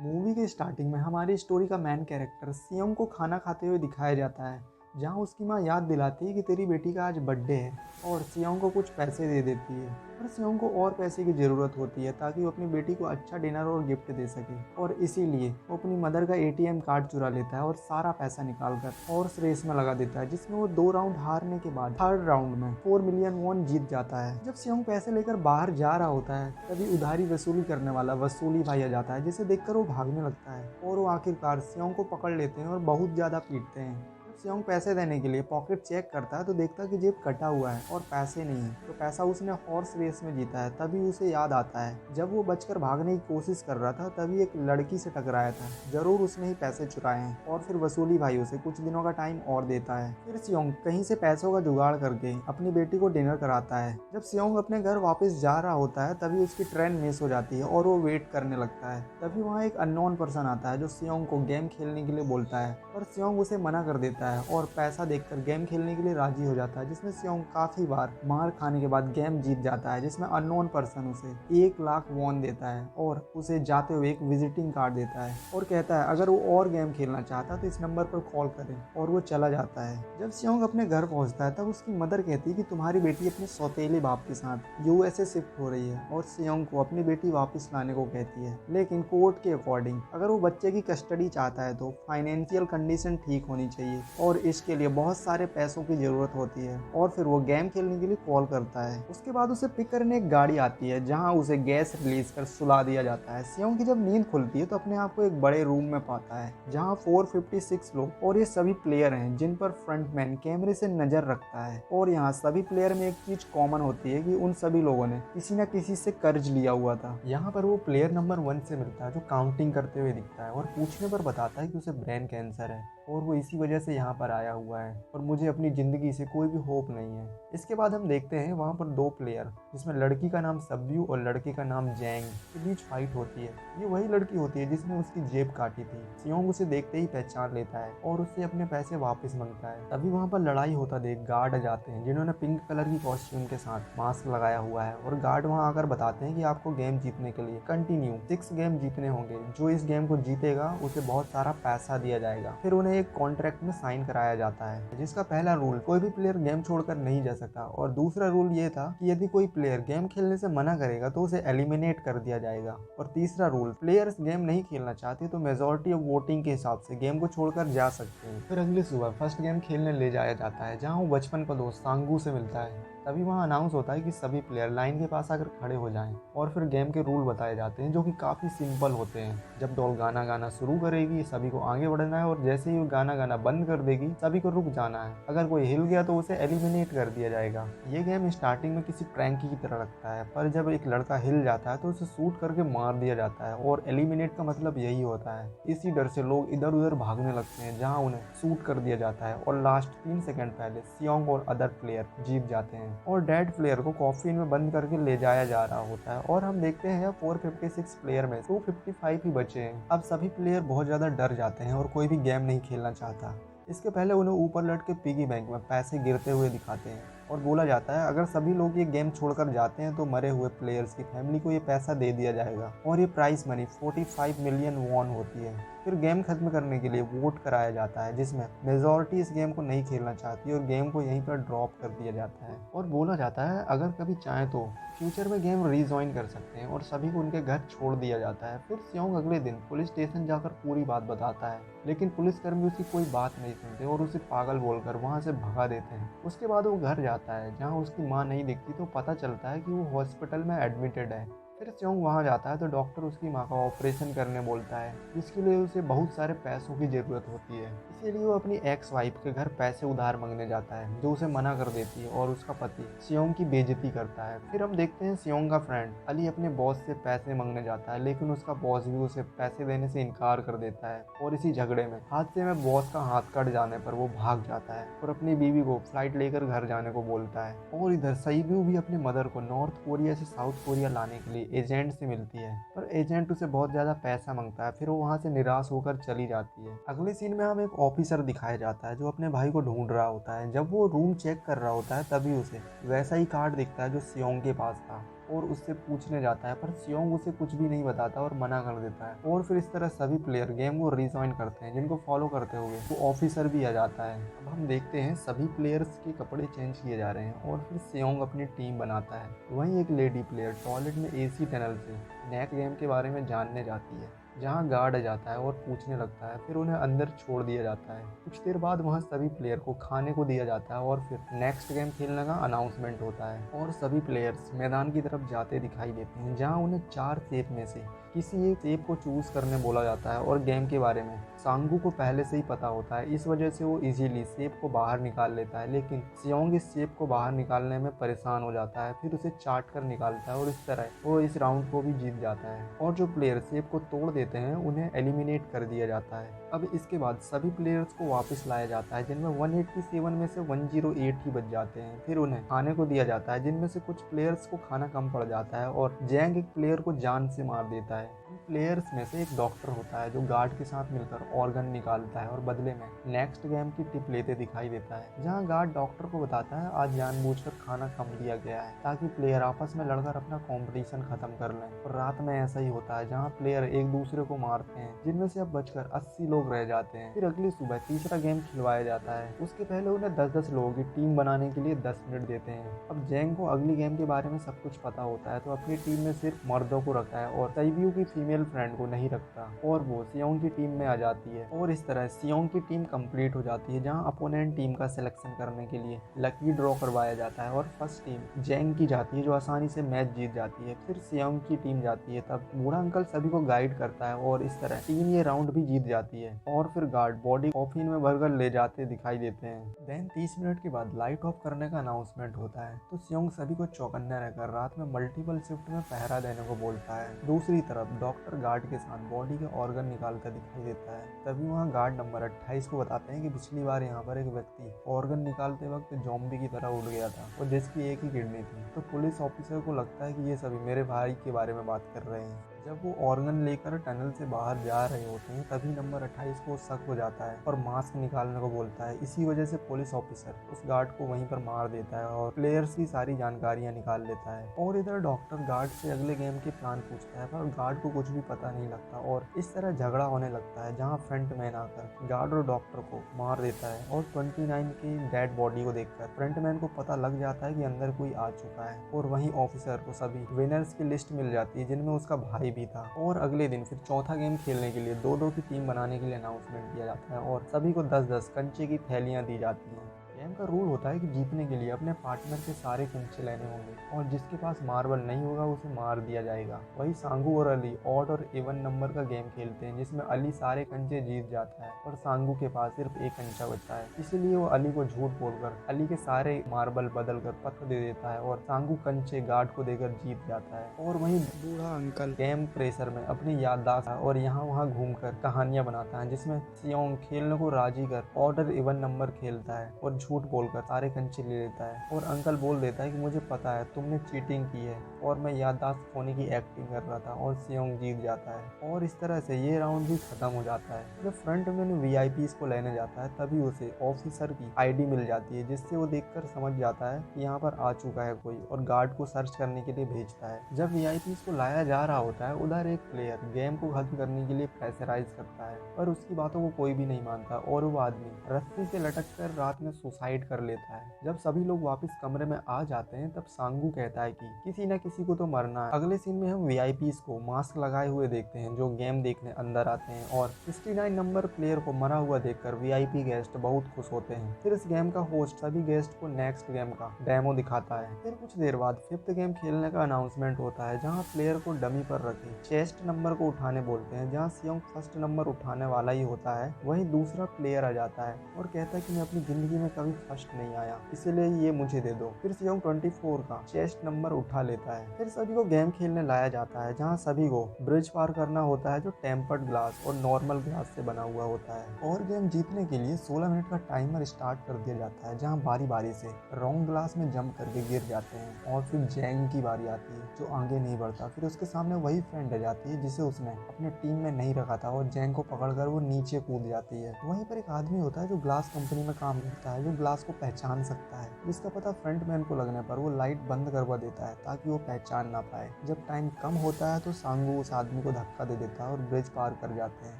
Movie के starting में हमारी स्टोरी का मेन कैरेक्टर सियोंग को खाना खाते हुए दिखाया जाता है, जहां उसकी मां याद दिलाती है कि तेरी बेटी का आज बर्थडे है और सियोंग को कुछ पैसे दे देती है। पर सियोंग को और पैसे की ज़रूरत होती है ताकि वो अपनी बेटी को अच्छा डिनर और गिफ्ट दे सके, और इसीलिए वो अपनी मदर का एटीएम कार्ड चुरा लेता है और सारा पैसा निकाल कर हॉर्स रेस में लगा देता है, जिसमें वो 2 राउंड हारने के बाद थर्ड राउंड में 4 मिलियन वॉन जीत जाता है। जब सियोंग पैसे लेकर बाहर जा रहा होता है तभी उधारी वसूली करने वाला वसूली भाई आ जाता है, जिसे देखकर वो भागने लगता है और वो आखिरकार सियोंग को पकड़ लेते हैं और बहुत ज़्यादा पीटते हैं। जब सियोंग पैसे देने के लिए पॉकेट चेक करता है तो देखता है कि जेब कटा हुआ है और पैसे नहीं है, तो पैसा उसने हॉर्स रेस में जीता है। तभी उसे याद आता है जब वो बचकर भागने की कोशिश कर रहा था तभी एक लड़की से टकराया था, जरूर उसने ही पैसे चुराए हैं। और फिर वसूली भाई उसे कुछ दिनों का टाइम और देता है। फिर सियोंग कहीं से पैसों का जुगाड़ करके अपनी बेटी को डिनर कराता है। जब सियोंग अपने घर वापस जा रहा होता है तभी उसकी ट्रेन मिस हो जाती है और वो वेट करने लगता है। तभी वहाँ एक अननोन पर्सन आता है जो सियोंग को गेम खेलने के लिए बोलता है, पर सियोंग उसे मना कर देता है और पैसा देकर गेम खेलने के लिए राजी हो जाता है, जिसमें सियोंग काफी बार मार खाने के बाद गेम जीत जाता है, जिसमें अननोन पर्सन उसे 1 लाख वॉन देता है और उसे जाते हुए एक विजिटिंग कार्ड देता है और कहता है अगर वो और गेम खेलना चाहता तो इस नंबर पर कॉल करें, और वो चला जाता है। जब सियोंग अपने घर पहुंचता है तब उसकी मदर कहती है कि तुम्हारी बेटी अपने सौतेले बाप के साथ यूएसए शिफ्ट हो रही है और सियोंग को अपनी बेटी वापस लाने को कहती है। लेकिन कोर्ट के अकॉर्डिंग अगर वो बच्चे की कस्टडी चाहता है तो फाइनेंशियल कंडीशन ठीक होनी चाहिए और इसके लिए बहुत सारे पैसों की जरूरत होती है। और फिर वो गेम खेलने के लिए कॉल करता है। उसके बाद उसे पिक करने एक गाड़ी आती है जहां उसे गैस रिलीज कर सुला दिया जाता है। सियोंग की जब नींद खुलती है तो अपने आप को एक बड़े रूम में पाता है जहां 456 लोग और ये सभी प्लेयर हैं जिन पर फ्रंटमैन कैमरे से नजर रखता है। और यहाँ सभी प्लेयर में एक चीज कॉमन होती है कि उन सभी लोगों ने किसी न किसी से कर्ज लिया हुआ था। यहाँ पर वो प्लेयर नंबर 1 से मिलता है जो काउंटिंग करते हुए दिखता है और पूछने पर बताता है कि उसे ब्रेन कैंसर है और वो इसी वजह से यहाँ पर आया हुआ है और मुझे अपनी ज़िंदगी से कोई भी होप नहीं है। इसके बाद हम देखते हैं वहाँ पर 2 प्लेयर जिसमें लड़की का नाम सब्यू और लड़के का नाम जैंग के बीच फाइट होती है। ये वही लड़की होती है जिसने उसकी जेब काटी थी। सियोंग उसे देखते ही पहचान लेता है और उससे अपने पैसे वापस मांगता है। तभी वहाँ पर लड़ाई होता देख गार्ड आ जाते हैं जिन्होंने पिंक कलर की कॉस्ट्यूम के साथ मास्क लगाया हुआ है और गार्ड वहाँ आकर बताते हैं कि आपको गेम जीतने के लिए कंटिन्यू 6 गेम जीतने होंगे। जो इस गेम को जीतेगा उसे बहुत सारा पैसा दिया जाएगा। फिर उन्हें एक कॉन्ट्रैक्ट में साइन कराया जाता है जिसका पहला रूल कोई भी प्लेयर गेम छोड़कर नहीं जा सकता और दूसरा रूल ये था कि यदि कोई प्लेयर गेम खेलने से मना करेगा तो उसे एलिमिनेट कर दिया जाएगा। और तीसरा रूल प्लेयर्स गेम नहीं खेलना चाहते तो मेजोरिटी ऑफ वोटिंग के हिसाब से गेम को छोड़कर जा सकते हैं। फिर अगली सुबह फर्स्ट गेम खेलने ले जाया जाता है जहाँ वो बचपन का दोस्त सांगू से मिलता है। तभी वहाँ अनाउंस होता है कि सभी प्लेयर लाइन के पास आकर खड़े हो जाएं और फिर गेम के रूल बताए जाते हैं जो कि काफ़ी सिंपल होते हैं। जब डॉल गाना गाना शुरू करेगी सभी को आगे बढ़ना है और जैसे ही वो गाना गाना बंद कर देगी सभी को रुक जाना है। अगर कोई हिल गया तो उसे एलिमिनेट कर दिया जाएगा। ये गेम स्टार्टिंग में किसी प्रैंक की तरह लगता है, पर जब एक लड़का हिल जाता है तो उसे शूट करके मार दिया जाता है और एलिमिनेट का मतलब यही होता है। इसी डर से लोग इधर उधर भागने लगते हैं जहाँ उन्हें शूट कर दिया जाता है और लास्ट 3 सेकंड पहले सियोंग और अदर प्लेयर जीत जाते हैं और डेड प्लेयर को कॉफिन में बंद करके ले जाया जा रहा होता है। और हम देखते हैं 456 प्लेयर में 255 ही बचे हैं। अब सभी प्लेयर बहुत ज़्यादा डर जाते हैं और कोई भी गेम नहीं खेलना चाहता। इसके पहले उन्हें ऊपर लटके पिगी बैंक में पैसे गिरते हुए दिखाते हैं और बोला जाता है अगर सभी लोग ये गेम छोड़कर जाते हैं तो मरे हुए प्लेयर्स की फैमिली को ये पैसा दे दिया जाएगा और ये प्राइस मनी 45 मिलियन वॉन होती है। फिर गेम खत्म करने के लिए वोट कराया जाता है जिसमें मेजॉरिटी इस गेम को नहीं खेलना चाहती और गेम को यहीं पर ड्रॉप कर दिया जाता है और बोला जाता है अगर कभी चाहें तो फ्यूचर में गेम रीजॉइन कर सकते हैं और सभी को उनके घर छोड़ दिया जाता है। फिर सियोंग अगले दिन पुलिस स्टेशन जाकर पूरी बात बताता है, लेकिन पुलिसकर्मी उसकी कोई बात नहीं सुनते और उसे पागल बोलकर वहाँ से भगा देते हैं। उसके बाद वो घर जाता है जहाँ उसकी माँ नहीं दिखती तो पता चलता है कि वो हॉस्पिटल में एडमिटेड है। फिर सियोंग वहाँ जाता है तो डॉक्टर उसकी माँ का ऑपरेशन करने बोलता है जिसके लिए उसे बहुत सारे पैसों की ज़रूरत होती है। इसीलिए वो अपनी एक्स वाइफ के घर पैसे उधार मांगने जाता है जो उसे मना कर देती है और उसका पति सियोंग की बेइज्जती करता है। फिर हम देखते हैं सियोंग का फ्रेंड अली अपने बॉस से पैसे मांगने जाता है, लेकिन उसका बॉस भी उसे पैसे देने से इनकार कर देता है और इसी झगड़े में हादसे में बॉस का हाथ कट जाने पर वो भाग जाता है और अपनी बीवी को फ्लाइट लेकर घर जाने को बोलता है। और इधर सईब्यू भी अपनी मदर को नॉर्थ कोरिया से साउथ कोरिया लाने के लिए एजेंट से मिलती है, पर एजेंट उसे बहुत ज़्यादा पैसा मांगता है। फिर वो वहाँ से निराश होकर चली जाती है। अगले सीन में हमें एक ऑफिसर दिखाया जाता है जो अपने भाई को ढूंढ रहा होता है। जब वो रूम चेक कर रहा होता है तभी उसे वैसा ही कार्ड दिखता है जो सियोंग के पास था और उससे पूछने जाता है, पर सियोंग उसे कुछ भी नहीं बताता और मना कर देता है। और फिर इस तरह सभी प्लेयर गेम को रीजॉइन करते हैं, जिनको फॉलो करते हुए वो ऑफिसर भी आ जाता है। अब हम देखते हैं सभी प्लेयर्स के कपड़े चेंज किए जा रहे हैं और फिर सियोंग अपनी टीम बनाता है। वहीं एक लेडी प्लेयर टॉयलेट में एसी टनल से नेक्स्ट गेम के बारे में जानने जाती है, जहां गार्ड आ जाता है और पूछने लगता है। फिर उन्हें अंदर छोड़ दिया जाता है। कुछ देर बाद वहां सभी प्लेयर को खाने को दिया जाता है और फिर नेक्स्ट गेम खेलने का अनाउंसमेंट होता है और सभी प्लेयर्स मैदान की तरफ जाते दिखाई देते हैं, जहां उन्हें 4 सेप में से किसी एक सेप को चूज करने बोला जाता है। और गेम के बारे में सांगू को पहले से ही पता होता है, इस वजह से वो इजीली सेप को बाहर निकाल लेता है। लेकिन सियोंग इस सेप को बाहर निकालने में परेशान हो जाता है, फिर उसे चाट कर निकालता है और इस तरह वो इस राउंड को भी जीत जाता है। और जो प्लेयर सेप को तोड़ देते हैं उन्हें एलिमिनेट कर दिया जाता है। अब इसके बाद सभी प्लेयर्स को वापस लाया जाता है, जिनमें 187 में से 108 ही बच जाते हैं। फिर उन्हें खाने को दिया जाता है, जिनमें से कुछ प्लेयर्स को खाना कम पड़ जाता है और जैंग एक प्लेयर को जान से मार देता है। इन प्लेयर्स में से एक डॉक्टर होता है जो गार्ड के साथ मिलकर ऑर्गन निकालता है और बदले में नेक्स्ट गेम की टिप लेते दिखाई देता है, जहां गार्ड डॉक्टर को बताता है आज जानबूझकर खाना कम दिया गया है ताकि प्लेयर आपस में लड़कर अपना कंपटीशन खत्म कर लें। और रात में ऐसा ही होता है, जहां प्लेयर एक दूसरे को मारते हैं, जिनमें से अब बचकर 80 लोग रह जाते हैं। फिर अगली सुबह तीसरा गेम खिलवाया जाता है। उसके पहले उन्हें 10-10 लोगों की टीम बनाने के लिए 10 मिनट देते हैं। अब जैंग को अगली गेम के बारे में सब कुछ पता होता है, तो अपनी टीम में सिर्फ मर्दों को रखता है और तैबियू की फीमेल फ्रेंड को नहीं रखता और वो सियोंग की टीम में आ जाती है। और इस तरह सियोंग की टीम कंप्लीट हो जाती है, जहां अपोनेंट टीम का सिलेक्शन करने के लिए लकी ड्रॉ करवाया जाता है और फर्स्ट टीम जैंग की जाती है, जो आसानी से मैच जीत जाती है। फिर सियोंग की टीम जाती है, तब बूढ़ा अंकल सभी को गाइड करता है और इस तरह टीम ये राउंड भी जीत जाती है। और फिर गार्ड बॉडी कॉफिन में भरकर ले जाते दिखाई देते हैं। देन 30 मिनट के बाद लाइट ऑफ करने का अनाउंसमेंट होता है, तो सियोंग सभी को चौकन्ने रहकर रात में मल्टीपल शिफ्ट में पहरा देने को बोलता है। दूसरी तरफ डॉक्टर गार्ड के साथ बॉडी के ऑर्गन निकालता दिखाई देता है। तभी वहाँ गार्ड नंबर 28 को बताते हैं कि पिछली बार यहाँ पर एक व्यक्ति ऑर्गन निकालते वक्त ज़ॉम्बी की तरह उड़ गया था और जिसकी एक ही किडनी थी। तो पुलिस ऑफिसर को लगता है कि ये सभी मेरे भाई के बारे में बात कर रहे हैं। जब वो ऑर्गन लेकर टनल से बाहर जा रहे होते हैं, तभी नंबर 28 को शक हो जाता है और मास्क निकालने को बोलता है। इसी वजह से पुलिस ऑफिसर उस गार्ड को वहीं पर मार देता है और प्लेयर्स की सारी जानकारियां निकाल लेता है। और इधर डॉक्टर गार्ड से अगले गेम के प्लान पूछता है, पर गार्ड को कुछ भी पता नहीं लगता और इस तरह झगड़ा होने लगता है, जहाँ फ्रंटमैन आकर गार्ड और डॉक्टर को मार देता है। और 29 की डेड बॉडी को देखकर फ्रंटमैन को पता लग जाता है कि अंदर कोई आ चुका है। और वहीं ऑफिसर को सभी विनर्स की लिस्ट मिल जाती है, जिनमें उसका भाई भी था। और अगले दिन फिर चौथा गेम खेलने के लिए 2-2 की टीम बनाने के लिए अनाउंसमेंट किया जाता है और सभी को 10-10 कंचे की थैलियां दी जाती हैं। गेम का रूल होता है कि जीतने के लिए अपने पार्टनर के सारे कंचे लेने होंगे और जिसके पास मार्बल नहीं होगा उसे मार दिया जाएगा। वही सांगू और अली ऑड और इवन नंबर का गेम खेलते हैं, जिसमें अली सारे कंचे जीत जाता है और सांगू के पास सिर्फ एक कंचा बचता है। इसीलिए वो अली को झूठ बोलकर अली के सारे मार्बल बदल कर पत्थर दे देता है और सांगू कंचे गार्ड को देकर जीत जाता है। और वहीं बूढ़ा अंकल गेम प्रेशर में अपनी याददाश्त और यहाँ वहाँ घूमकर कहानियां बनाता है, जिसमें सियोंग खेलने को राजी कर ऑर्डर इवन नंबर खेलता है और झूठ बोलकर सारे कंचे ले लेता है। और अंकल बोल देता है कि मुझे पता है तुमने चीटिंग की है और मैं याददाश्त खोने की एक्टिंग कर रहा था, और सियोंग जीत जाता है। और इस तरह से ये राउंड भी खत्म हो जाता है। जब फ्रंट में वीआईपीज को लेने जाता है, तभी उसे ऑफिसर की आईडी मिल जाती है, जिससे वो देखकर समझ जाता है कि यहाँ पर आ चुका है कोई, और गार्ड को सर्च करने के लिए भेजता है। जब वीआईपीज को लाया जा रहा होता है, उधर एक प्लेयर गेम को खत्म करने के लिए प्रेशराइज करता है, पर उसकी बातों को कोई भी नहीं मानता और वो आदमी रस्सी से लटक कर रात में सुसाइड कर लेता है। जब सभी लोग वापस कमरे में आ जाते हैं, तब सांगू कहता है कि किसी न किसी को तो मरना है। अगले सीन में हम वीआईपीज को मास्क लगाए हुए देखते हैं, जो गेम देखने अंदर आते हैं और 69 नंबर प्लेयर को मरा हुआ देखकर वीआईपी गेस्ट बहुत खुश होते हैं। फिर इस गेम का होस्ट सभी गेस्ट को नेक्स्ट गेम का डेमो दिखाता है। फिर कुछ देर बाद 5th गेम खेलने का अनाउंसमेंट होता है, जहाँ प्लेयर को डमी पर रखे चेस्ट नंबर को उठाने बोलते हैं। जहाँ सियोंग फर्स्ट नंबर उठाने वाला ही होता है, वहीं दूसरा प्लेयर आ जाता है और कहता है कि मैं अपनी जिंदगी में कभी फर्स्ट नहीं आया, इसलिए ये मुझे दे दो। फिर सियोंग 24 का चेस्ट नंबर उठा लेता है। फिर सभी को गेम खेलने लाया जाता है, जहाँ सभी को ब्रिज पार करना होता है, जो टेम्पर्ड ग्लास और नॉर्मल ग्लास से बना हुआ होता है। और गेम जीतने के लिए 16 मिनट का टाइमर स्टार्ट कर दिया जाता है, जहाँ बारी बारी से रॉन्ग ग्लास में जंप करके गिर जाते हैं। और फिर जैंग की बारी आती है, जो आगे नहीं बढ़ता। फिर उसके सामने वही फ्रेंड आ जाती है जिसे उसने अपने टीम में नहीं रखा था, और जैंग को पकड़कर वो नीचे कूद जाती है। वहीं पर एक आदमी होता है जो ग्लास कंपनी में काम करता है, जो ग्लास को पहचान सकता है, जिसका पता फ्रंटमैन को लगने पर वो लाइट बंद करवा देता है ताकि वो पहचान ना पाए। जब टाइम कम होता है तो सांगू उस आदमी को धक्का दे देता है और ब्रिज पार कर जाते हैं।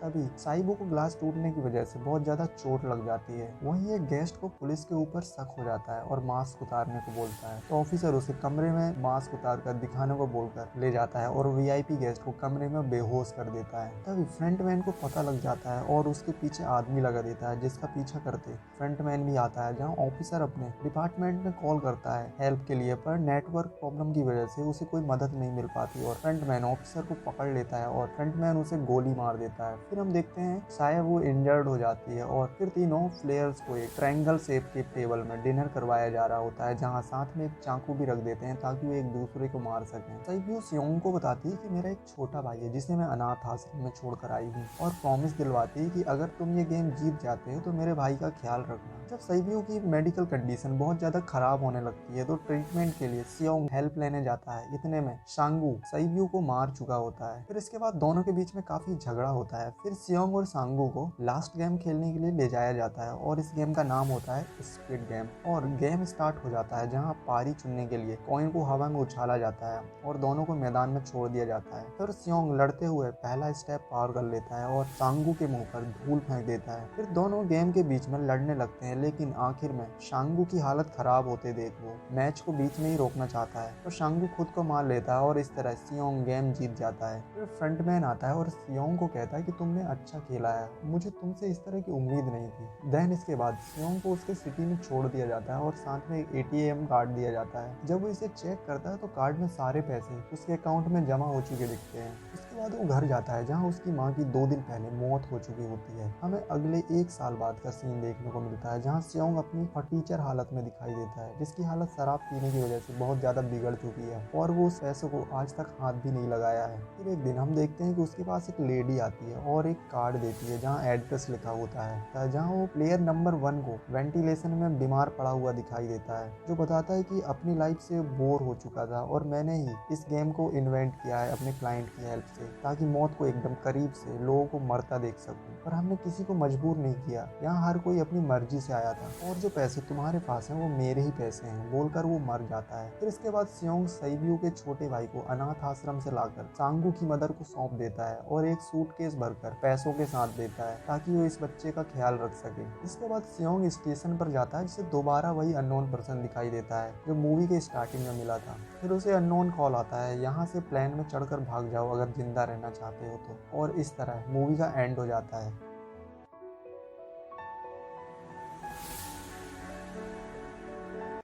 तभी साइबो को ग्लास टूटने की वजह से बहुत ज्यादा चोट लग जाती है। वहीं एक गेस्ट को पुलिस के ऊपर शक हो जाता है और मास्क उतारने को बोलता है, तो ऑफिसर उसे कमरे में मास्क उतार कर दिखाने को बोलकर ले जाता है और वीआईपी गेस्ट को कमरे में बेहोश कर देता है। तभी फ्रंटमैन को पता लग जाता है और उसके पीछे आदमी लगा देता है, जिसका पीछा करते फ्रंटमैन भी आता है। जहां ऑफिसर अपने डिपार्टमेंट में कॉल करता है हेल्प के लिए, पर नेटवर्क प्रॉब्लम की वजह से उसे कोई मदद नहीं मिल पाती और फ्रंटमैन ऑफिसर को पकड़ लेता है और फ्रंटमैन उसे गोली मार देता है। फिर हम देखते हैं शायद वो इंजर्ड हो जाती है और फिर तीनों प्लेयर्स को एक ट्रायंगल शेप के टेबल में डिनर करवाया जा रहा होता है, जहाँ साथ में एक चाकू भी रख देते हैं ताकि वो एक दूसरे को मार सकें। साइबियो सियोंग को बताती है कि मेरा एक छोटा भाई है जिसे मैं अनाथ आश्रम में छोड़कर आई हूँ, और प्रॉमिस दिलवाती है कि अगर तुम ये गेम जीत जाते हो तो मेरे भाई का ख्याल रखना। जब साइबियो की मेडिकल कंडीशन बहुत ज्यादा खराब होने लगती है तो ट्रीटमेंट के लिए सियोंग हेल्प लेने जाता है। इतने में सांगू साइबियो को मार चुका होता है। फिर इसके बाद दोनों के बीच में काफी झगड़ा होता है। फिर सियोंग और सांगू को लास्ट गेम खेलने के लिए ले जाया जाता है और इस गेम का नाम होता है स्क्विड गेम। और गेम स्टार्ट हो जाता है जहाँ पारी चुनने के लिए कॉइन को हवा में उछाला जाता है और दोनों को मैदान में छोड़ दिया जाता है। फिर सियोंग लड़ते हुए पहला स्टेप पार कर लेता है और सांगू के मुंह पर धूल फेंक देता है। फिर दोनों गेम के बीच में लड़ने लगते हैं, लेकिन आखिर में सांगू की हालत खराब होते देख वो मैच को बीच में ही रोकना चाहता है तो सांगू खुद को मार लेता है और इस तरह सियोंग गेम जीत जाता है। फिर फ्रंटमैन आता है और सियोंग को कहता है कि तुमने अच्छा खेला है, मुझे तुमसे इस तरह की उम्मीद नहीं थी। देन इसके बाद सियोंग को उसके सिटी में छोड़ दिया जाता है और साथ में एक एटीएम कार्ड दिया जाता है। जब वो इसे चेक करता है तो कार्ड में सारे पैसे उसके अकाउंट में जमा हो चुके दिखते हैं। उसके बाद वो घर जाता है जहाँ उसकी माँ की 2 दिन पहले मौत हो चुकी होती है। हमें अगले 1 साल बाद का सीन देखने को मिलता है जहाँ सियोंग अपनी फटीचर हालत में दिखाई देता है, जिसकी हालत शराब पीने की वजह से बहुत ज्यादा बिगड़ चुकी है और वो उस पैसों को आज तक हाथ भी नहीं लगाया है। फिर एक दिन हम देखते हैं कि उसके पास एक लेडी आती है और एक कार्ड देती है जहाँ एड्रेस लिखा होता है, जहाँ वो प्लेयर नंबर 1 को वेंटिलेशन में बीमार पड़ा हुआ दिखाई देता है, जो बताता है कि अपनी लाइफ से बोर हो चुका था और मैंने ही इस गेम को इन्वेंट किया है अपने क्लाइंट की हेल्प से, ताकि मौत को एकदम करीब से लोगों को मरता देख सकूं। पर हमने किसी को मजबूर नहीं किया, यहाँ हर कोई अपनी मर्जी से आया था और जो पैसे तुम्हारे पास हैं वो मेरे ही पैसे हैं, बोलकर वो मर जाता है। फिर इसके बाद सियोंग साइबियो के छोटे भाई को अनाथ आश्रम से लाकर सांगू की मदर को सौंप देता है और एक सूटकेस भरकर पैसों के साथ देता है ताकि वो इस बच्चे का ख्याल रख सके। इसके बाद सियोंग स्टेशन पर जाता है जिसे दोबारा वही अननोन पर्सन दिखाई देता है जो मूवी के स्टार्टिंग में मिला था। फिर उसे अननोन कॉल आता है, यहाँ से प्लेन में चढ़कर भाग जाओ अगर जिंदा रहना चाहते हो तो। और इस तरह मूवी का एंड हो जाता है।